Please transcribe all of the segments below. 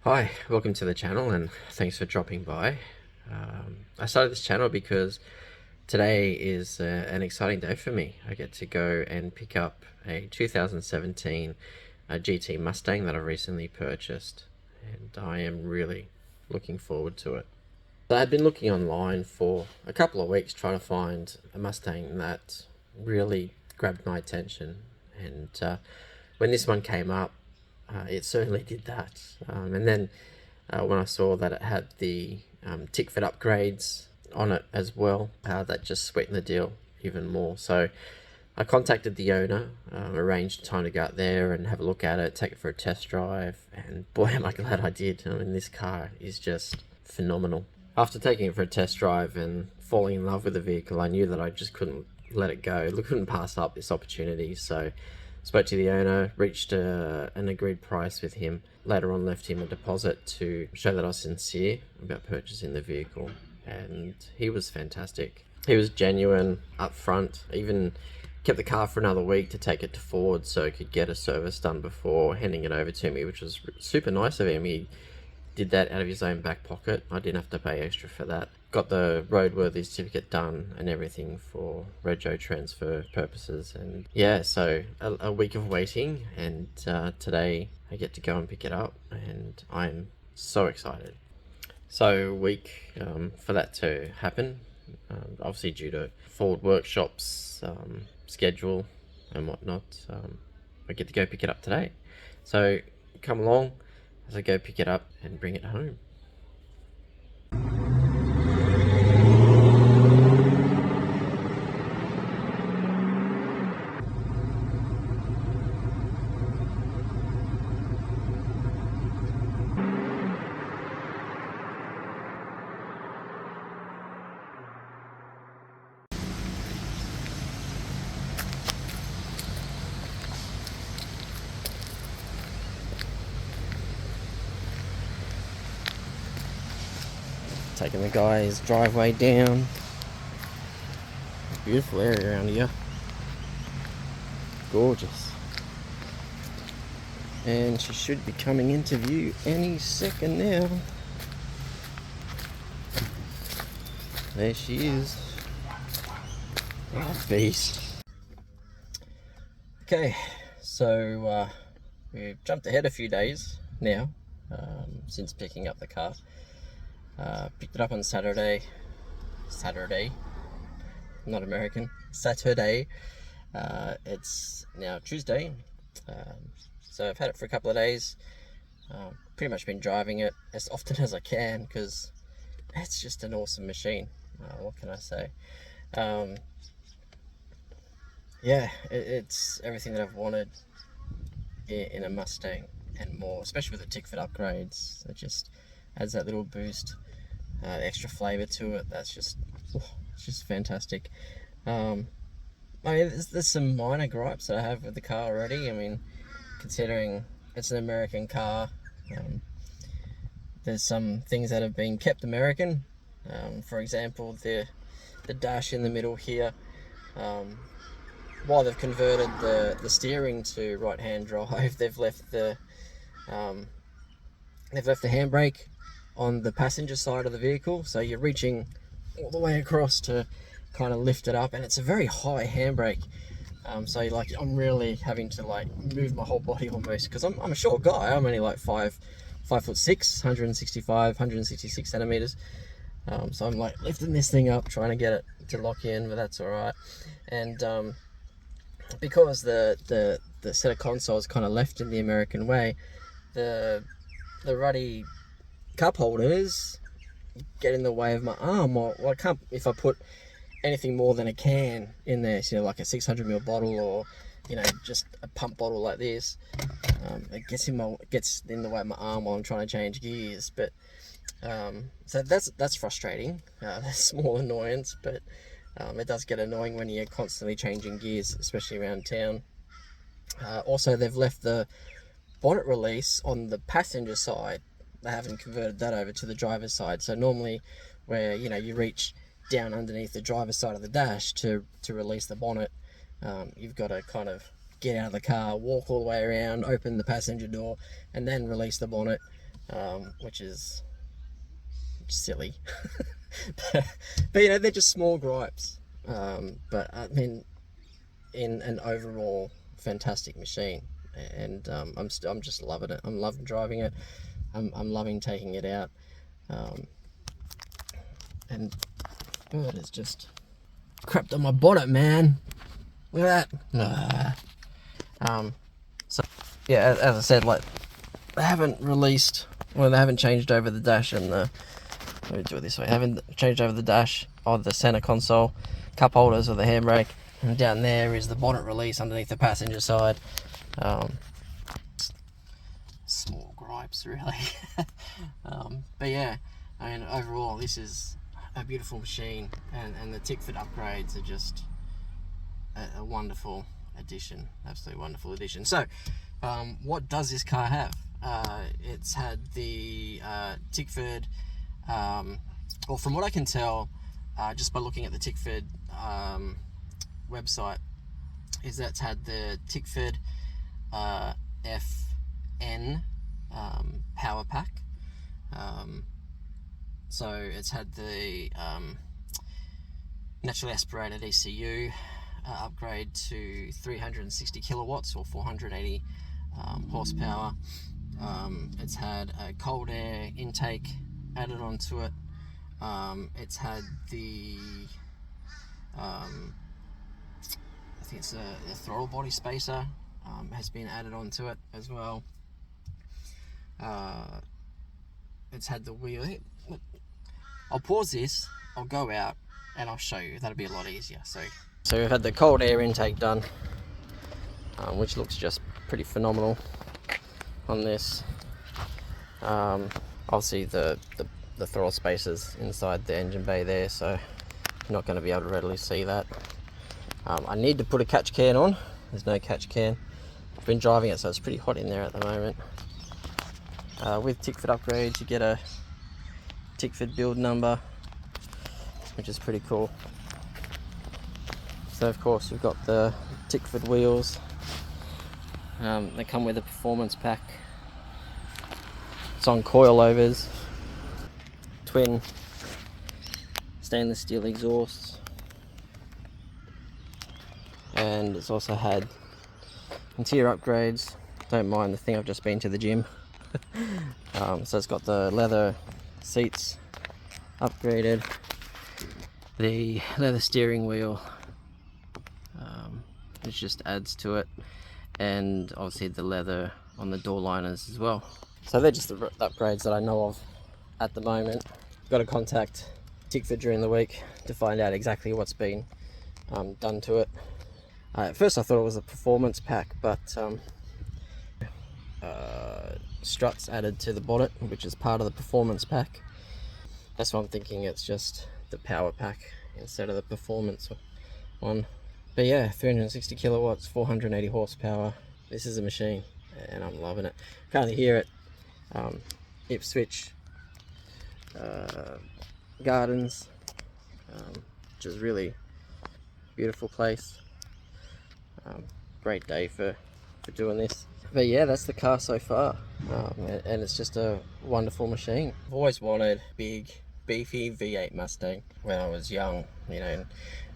Hi, welcome to the channel and thanks for dropping by. I started this channel because today is an exciting day for me. I get to go and pick up a 2017 GT Mustang that I recently purchased, and I am really looking forward to it. So I had been looking online for a couple of weeks trying to find a Mustang that really grabbed my attention, and when this one came up, it certainly did that. And then when I saw that it had the Tickford upgrades on it as well, that just sweetened the deal even more. So I contacted the owner, arranged time to go out there and have a look at it, take it for a test drive, and boy am I glad I did. I mean, this car is just phenomenal. After taking it for a test drive and falling in love with the vehicle, I knew that I just couldn't let it go. I couldn't pass up this opportunity, so spoke to the owner, reached an agreed price with him. Later on left him a deposit to show that I was sincere about purchasing the vehicle, and he was fantastic. He was genuine, upfront, even kept the car for another week to take it to Ford so it could get a service done before handing it over to me, which was super nice of him. He did that out of his own back pocket. I didn't have to pay extra for that. Got the roadworthy certificate done and everything for rego transfer purposes. And yeah, so a week of waiting, and today I get to go and pick it up, and I'm so excited. So a week for that to happen, obviously due to Ford Workshop's schedule and whatnot, I get to go pick it up today. So come along as I go pick it up and bring it home. Taking the guy's driveway down. Beautiful area around here. Gorgeous. And she should be coming into view any second now. There she is. Oh, beast. Okay, so we've jumped ahead a few days now since picking up the car. Picked it up on Saturday, not American, Saturday. It's now Tuesday, so I've had it for a couple of days. Pretty much been driving it as often as I can because it's just an awesome machine. What can I say? Yeah, it's everything that I've wanted in a Mustang and more, especially with the Tickford upgrades. It just adds that little boost, extra flavor to it. That's just, it's just fantastic. I mean, there's some minor gripes that I have with the car already. I mean, considering it's an American car, there's some things that have been kept American. For example, the dash in the middle here. While they've converted the steering to right-hand drive, they've left the handbrake on the passenger side of the vehicle, so you're reaching all the way across to kind of lift it up, and it's a very high handbrake. So I'm really having to move my whole body almost, because I'm a short guy. I'm only like 5'6", 166 centimeters. So I'm lifting this thing up, trying to get it to lock in, but that's all right. And because the center console is kind of left in the American way, the ruddy cup holders get in the way of my arm. Well, I can't, if I put anything more than a can in there, so like a 600ml bottle, or just a pump bottle like this, it gets in the way of my arm while I'm trying to change gears. But so that's frustrating. That's a small annoyance, but it does get annoying when you're constantly changing gears, especially around town. Also, they've left the bonnet release on the passenger side. They haven't converted that over to the driver's side. So normally, where you reach down underneath the driver's side of the dash to release the bonnet, you've got to kind of get out of the car, walk all the way around, open the passenger door, and then release the bonnet. which is silly. But you know, they're just small gripes. But I mean, in an overall fantastic machine, and I'm just loving it. I'm loving driving it. I'm loving taking it out. And bird has just crapped on my bonnet, man. Look at that. So yeah, as I said, like, they haven't released, well, they haven't changed over the dash and the, let me do it this way, haven't changed over the dash or the center console, cup holders or the handbrake, and down there is the bonnet release underneath the passenger side. Small gripes, really. But yeah, I mean, overall, this is a beautiful machine, and the Tickford upgrades are just a wonderful addition, absolutely wonderful addition. So, what does this car have? It's had the Tickford, or from what I can tell, just by looking at the Tickford website, is that it's had the Tickford FN power pack. So it's had the naturally aspirated ECU upgrade to 360 kilowatts or 480 horsepower. It's had a cold air intake added onto it. It's had the I think it's a throttle body spacer has been added onto it as well. It's had the wheel. I'll pause this, I'll go out and I'll show you. That'll be a lot easier. So we've had the cold air intake done, which looks just pretty phenomenal on this. Obviously the throttle spacers inside the engine bay there, so you're not going to be able to readily see that. I need to put a catch can on. There's no catch can. I've been driving it, so it's pretty hot in there at the moment. With Tickford upgrades, you get a Tickford build number, which is pretty cool. So of course we've got the Tickford wheels. They come with a performance pack. It's on coilovers, twin stainless steel exhausts, and it's also had interior upgrades. Don't mind the thing, I've just been to the gym. So it's got the leather seats upgraded, the leather steering wheel, which just adds to it, and obviously the leather on the door liners as well. So they're just the upgrades that I know of at the moment. Got to contact Tickford during the week to find out exactly what's been done to it. At first I thought it was a performance pack, but struts added to the bonnet, which is part of the performance pack. That's why I'm thinking it's just the power pack instead of the performance one. But yeah, 360 kilowatts, 480 horsepower. This is a machine, and I'm loving it. Can't hear it. Ipswich Gardens, which is really beautiful place. Great day for doing this. But yeah, that's the car so far, and it's just a wonderful machine. I've always wanted big, beefy V8 Mustang when I was young. You know,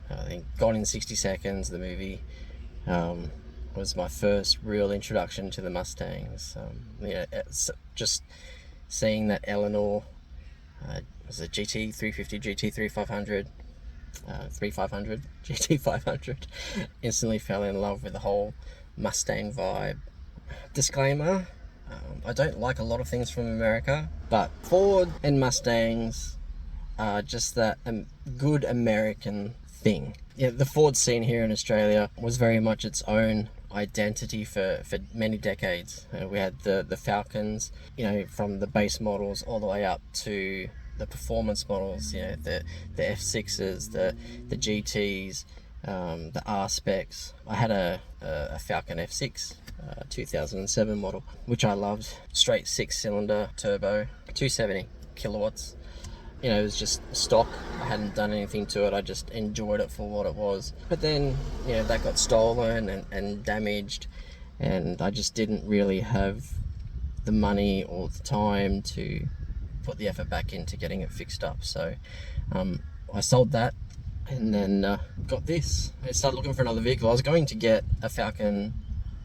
I think Gone in 60 Seconds, the movie, was my first real introduction to the Mustangs. You know, it's just seeing that Eleanor, was a GT 350, GT 3500, 3500, GT 500, instantly fell in love with the whole Mustang vibe. Disclaimer, I don't like a lot of things from America, but Ford and Mustangs are just that good American thing. Yeah, the Ford scene here in Australia was very much its own identity for many decades. We had the Falcons, you know, from the base models all the way up to the performance models, you know, the F6s, the GTs, the R specs. I had a Falcon F6, 2007 model, which I loved. Straight 6-cylinder turbo, 270 kilowatts. You know, it was just stock. I hadn't done anything to it. I just enjoyed it for what it was. But then, you know, that got stolen and damaged, and I just didn't really have the money or the time to put the effort back into getting it fixed up. So I sold that, and then got this. I started looking for another vehicle. I was going to get a Falcon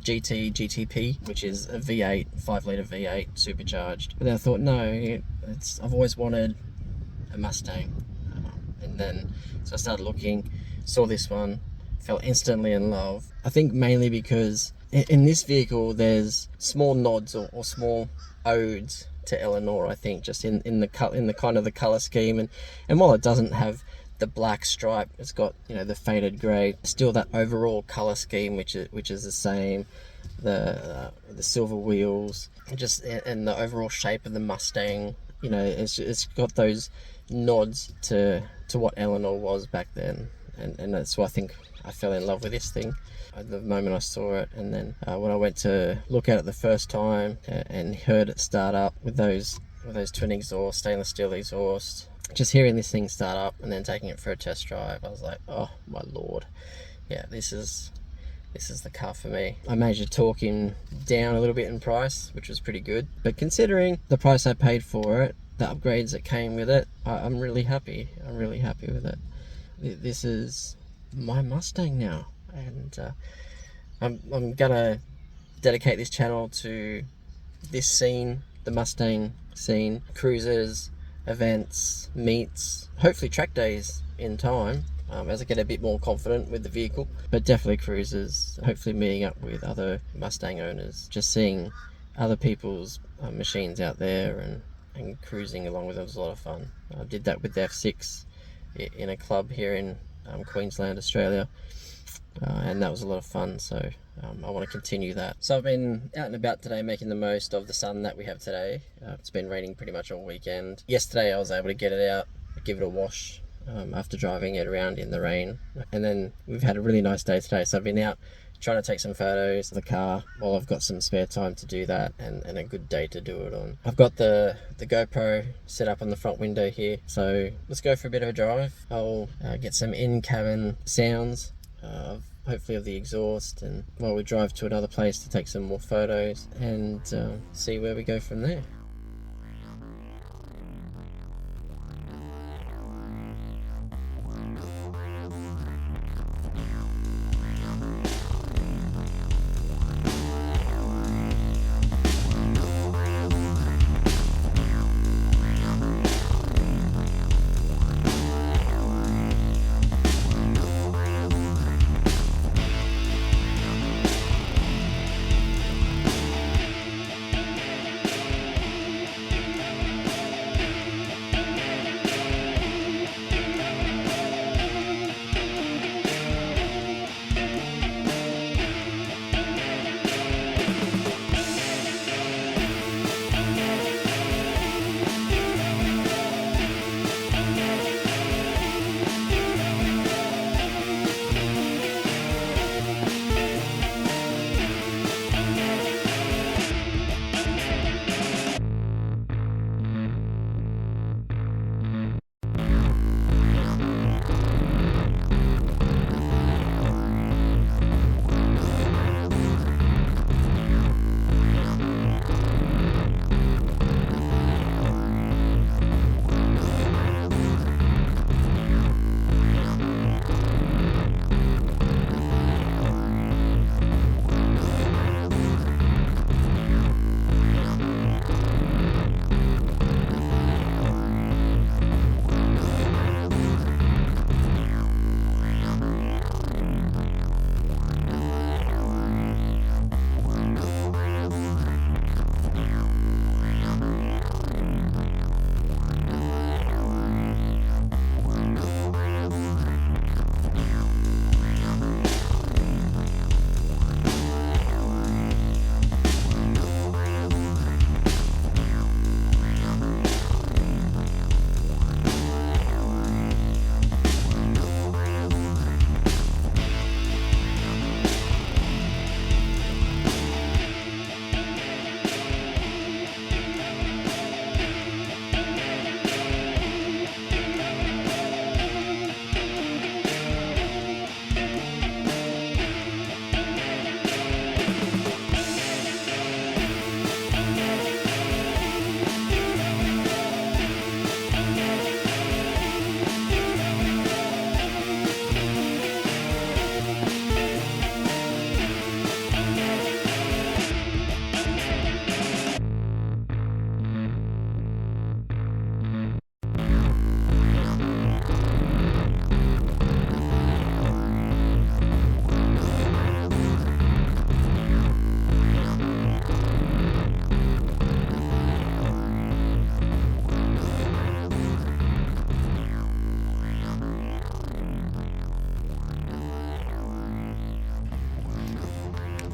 GTP, which is a V8, 5-litre V8 supercharged. But then I thought, no, I've always wanted a Mustang. And then, so I started looking, saw this one, fell instantly in love. I think mainly because in this vehicle, there's small nods or small odes to Eleanor, I think, just in the kind of the color scheme. And while it doesn't have the black stripe, it's got, you know, the faded gray, still that overall color scheme which is the same, the silver wheels, just, and the overall shape of the Mustang, you know, it's got those nods to what Eleanor was back then, and that's why I think I fell in love with this thing at the moment I saw it. And then when I went to look at it the first time and heard it start up with those twin exhausts, stainless steel exhaust, just hearing this thing start up and then taking it for a test drive, I was like, oh my lord, yeah, this is the car for me. I managed to talk him down a little bit in price, which was pretty good, but considering the price I paid for it, the upgrades that came with it, I'm really happy. I'm really happy with it. This is my Mustang now, and I'm gonna dedicate this channel to this scene, the Mustang scene, cruises, events, meets, hopefully track days in time, as I get a bit more confident with the vehicle, but definitely cruises, hopefully meeting up with other Mustang owners, just seeing other people's machines out there and cruising along with them was a lot of fun. I did that with the F6 in a club here in Queensland, Australia, and that was a lot of fun, so I want to continue that. So I've been out and about today making the most of the sun that we have today. It's been raining pretty much all weekend. Yesterday I was able to get it out, give it a wash after driving it around in the rain, and then we've had a really nice day today, so I've been out trying to take some photos of the car while I've got some spare time to do that, and a good day to do it on. I've got the GoPro set up on the front window here, so let's go for a bit of a drive. I'll get some in-cabin sounds hopefully of the exhaust, and while we drive to another place to take some more photos and see where we go from there.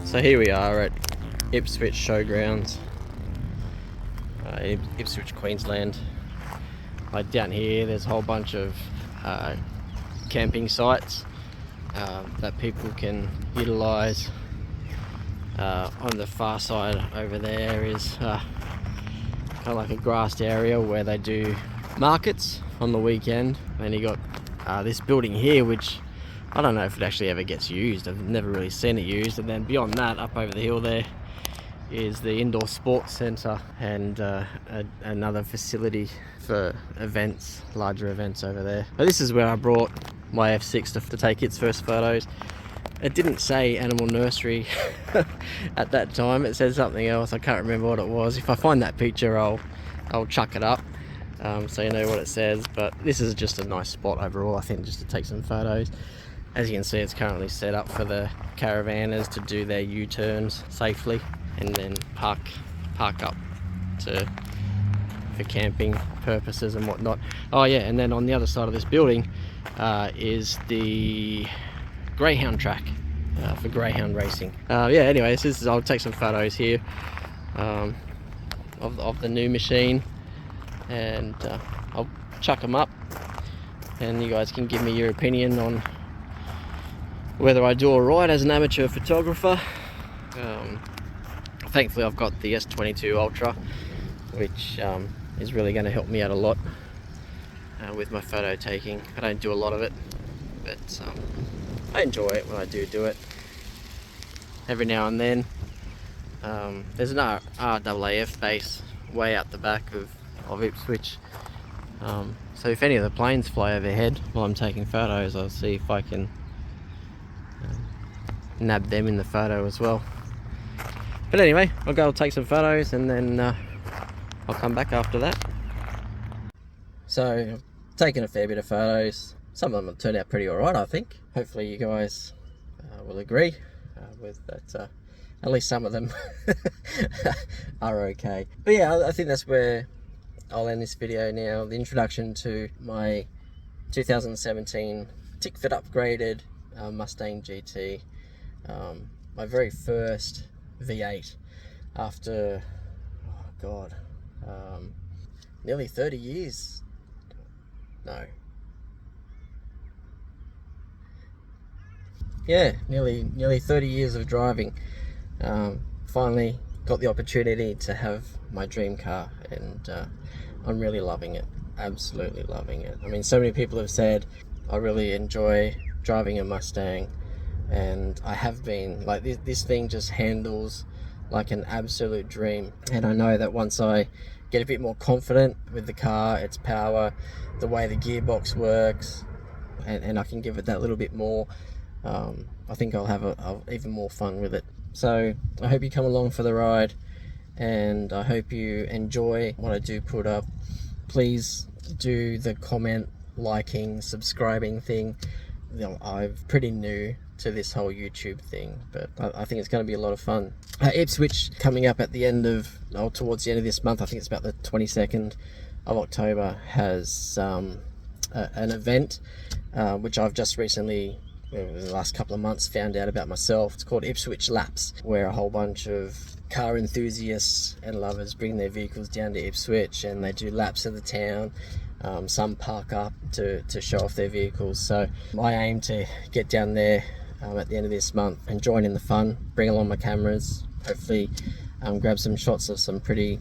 So here we are at Ipswich Showgrounds, Ipswich, Queensland. Like down here, there's a whole bunch of camping sites that people can utilise. On the far side over there is kind of like a grassed area where they do markets on the weekend. And you got this building here, which I don't know if it actually ever gets used. I've never really seen it used. And then beyond that, up over the hill there, is the indoor sports centre and another facility for events, larger events over there. But this is where I brought my F6 to take its first photos. It didn't say animal nursery at that time. It said something else. I can't remember what it was. If I find that picture, I'll chuck it up so you know what it says. But this is just a nice spot overall, I think, just to take some photos. As you can see, it's currently set up for the caravanners to do their U-turns safely and then park up for camping purposes and whatnot. Oh yeah, and then on the other side of this building is the greyhound track for greyhound racing. Yeah, anyway, I'll take some photos here of the new machine, and I'll chuck them up and you guys can give me your opinion on whether I do alright as an amateur photographer. Thankfully I've got the S22 Ultra, which is really going to help me out a lot with my photo taking. I don't do a lot of it, but I enjoy it when I do it every now and then. There's an RAAF base way out the back of Ipswich, so if any of the planes fly overhead while I'm taking photos, I'll see if I can nab them in the photo as well. But anyway, I'll go take some photos and then I'll come back after that. So I've taken a fair bit of photos. Some of them have turned out pretty alright, I think. Hopefully you guys will agree with that. At least some of them are okay. But yeah, I think that's where I'll end this video now. The introduction to my 2017 Tickford upgraded Mustang GT. My very first V8 after, oh god, nearly 30 years. No. Yeah, nearly 30 years of driving. Finally got the opportunity to have my dream car, and I'm really loving it. Absolutely loving it. I mean, so many people have said I really enjoy driving a Mustang, and I have been. Like, this thing just handles like an absolute dream, and I know that once I get a bit more confident with the car, its power, the way the gearbox works, and I can give it that little bit more, I think I'll have even more fun with it. So I hope you come along for the ride, and I hope you enjoy what I do put up. Please do the comment, liking, subscribing thing. You know, I'm pretty new to this whole YouTube thing, but I think it's going to be a lot of fun. Ipswich coming up at the end of, towards the end of this month, I think it's about the 22nd of October, has an event which I've just recently, in the last couple of months, found out about myself. It's called Ipswich Laps, where a whole bunch of car enthusiasts and lovers bring their vehicles down to Ipswich and they do laps of the town. Some park up to show off their vehicles. So I aim to get down there at the end of this month and join in the fun, bring along my cameras, hopefully grab some shots of some pretty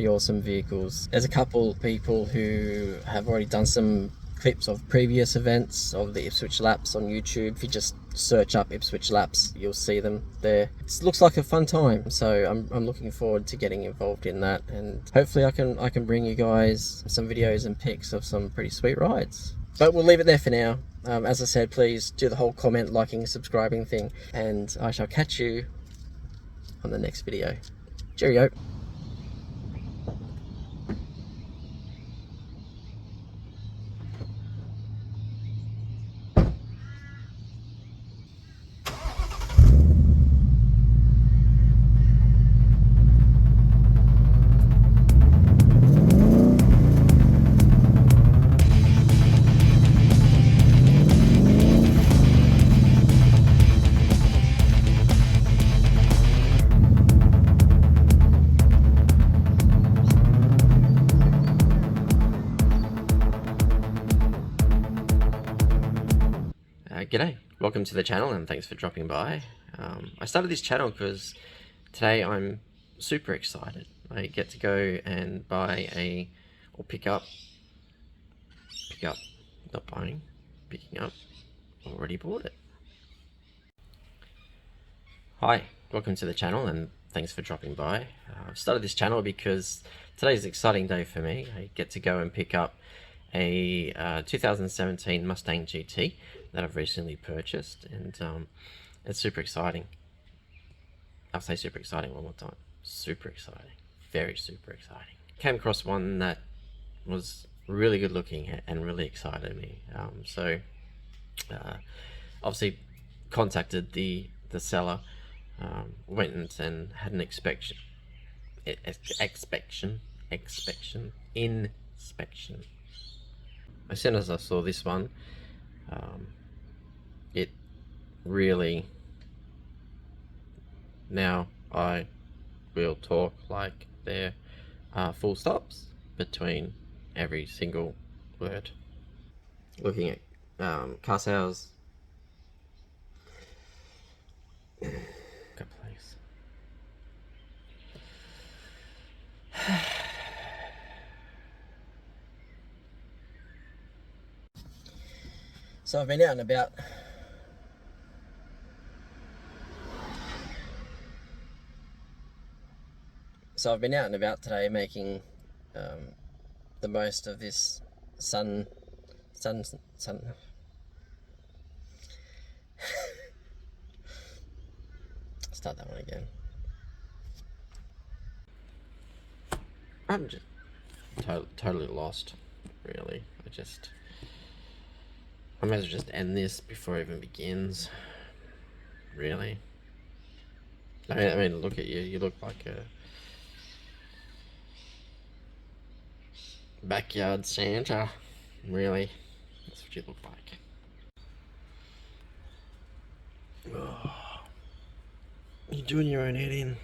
awesome vehicles. There's a couple people who have already done some clips of previous events of the Ipswich Laps on YouTube. If you just search up Ipswich Laps, you'll see them there. It looks like a fun time, so I'm looking forward to getting involved in that, and hopefully I can bring you guys some videos and pics of some pretty sweet rides. But we'll leave it there for now. As I said, please do the whole comment, liking, subscribing thing, and I shall catch you on the next video. Cheerio. G'day, welcome to the channel and thanks for dropping by. I started this channel because today I'm super excited. I get to go and pick up, not buying, picking up, already bought it. Hi, welcome to the channel and thanks for dropping by. I've started this channel because today's an exciting day for me. I get to go and pick up a 2017 Mustang GT that I've recently purchased, and it's super exciting. I'll say super exciting one more time. Super exciting. Very super exciting. Came across one that was really good looking and really excited me. Obviously contacted the seller, went and had an inspection. As soon as I saw this one, it really, now I will talk like there are full stops between every single word. Looking at car sales, please. So I've been out and about. Today, making the most of this sun. Start that one again. I'm just totally lost, really. I might as well just end this before it even begins. Really. I mean, look at you. You look like a backyard Santa. Really. That's what you look like. Oh, you're doing your own head in.